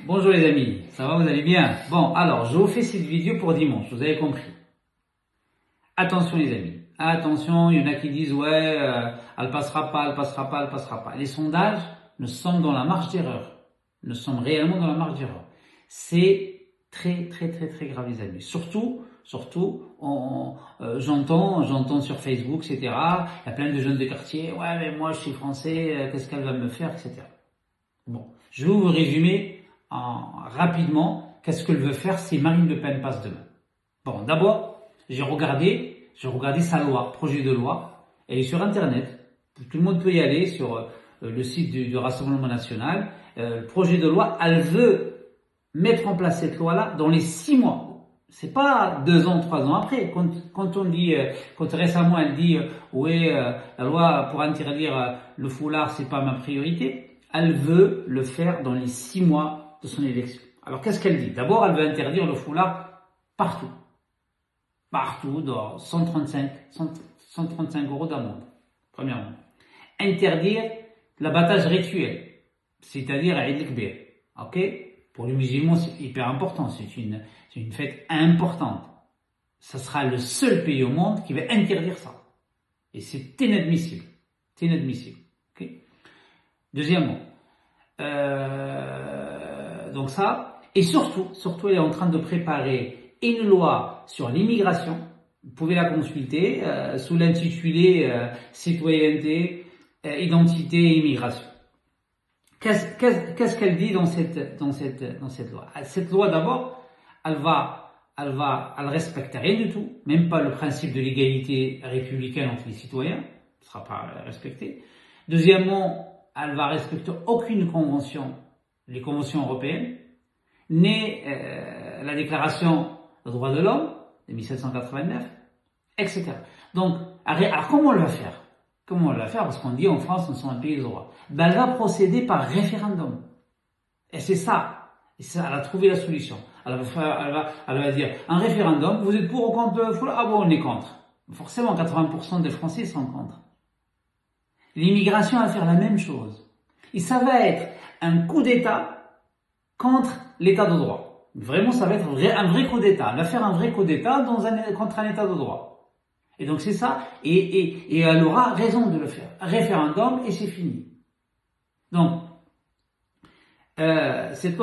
Bonjour les amis, ça va, vous allez bien? Bon, alors, je vous fais cette vidéo pour dimanche, vous avez compris. Attention les amis, attention, il y en a qui disent ouais, elle passera pas, elle passera pas, elle passera pas. Les sondages, nous sommes dans la marge d'erreur. Nous sommes réellement dans la marge d'erreur. C'est très grave les amis. Surtout, j'entends sur Facebook, etc. Il y a plein de jeunes de quartier, ouais mais moi je suis français, qu'est-ce qu'elle va me faire, etc. Bon, je vais vous résumer rapidement qu'est-ce qu'elle veut faire si Marine Le Pen passe demain. Bon, d'abord, j'ai regardé sa loi, projet de loi, elle est sur Internet. Tout le monde peut y aller sur le site du Rassemblement National. Le projet de loi, elle veut mettre en place cette loi-là dans les 6 mois. C'est pas 2 ans, 3 ans après. Quand on dit, quand récemment elle dit, oui, la loi pour interdire le foulard, c'est pas ma priorité. Elle veut le faire dans les 6 mois de son élection. Alors qu'est-ce qu'elle dit? D'abord, elle veut interdire le foulard partout. Partout, dans 135 € d'amende. Premièrement. Interdire l'abattage rituel, c'est-à-dire Eid el-Kbir. Ok? Pour les musulmans, c'est hyper important. C'est une fête importante. Ça sera le seul pays au monde qui va interdire ça. Et c'est inadmissible. C'est inadmissible. Ok? Deuxièmement, donc ça, et surtout, elle est en train de préparer une loi sur l'immigration. Vous pouvez la consulter sous l'intitulé citoyenneté, identité et immigration. Qu'est-ce qu'elle dit dans cette loi? Cette loi, d'abord, elle respecte rien du tout, même pas le principe de l'égalité républicaine entre les citoyens, ne sera pas respecté. Deuxièmement, elle va respecter aucune convention, les conventions européennes, ni la déclaration des droits de l'homme de 1789, etc. Donc, alors comment elle va faire? Comment elle va faire? Parce qu'on dit en France, nous sommes un pays de droit. Ben, elle va procéder par référendum. Et c'est ça. Elle a trouvé la solution. Elle va dire, un référendum, vous êtes pour ou contre? Ah bon, on est contre. Forcément, 80% des Français sont contre. L'immigration va faire la même chose. Et ça va être un coup d'État contre l'État de droit. Vraiment, ça va être un vrai coup d'État. Elle va faire un vrai coup d'État contre un État de droit. Et donc c'est ça, et elle aura raison de le faire. Référendum, et c'est fini. Donc, cette loi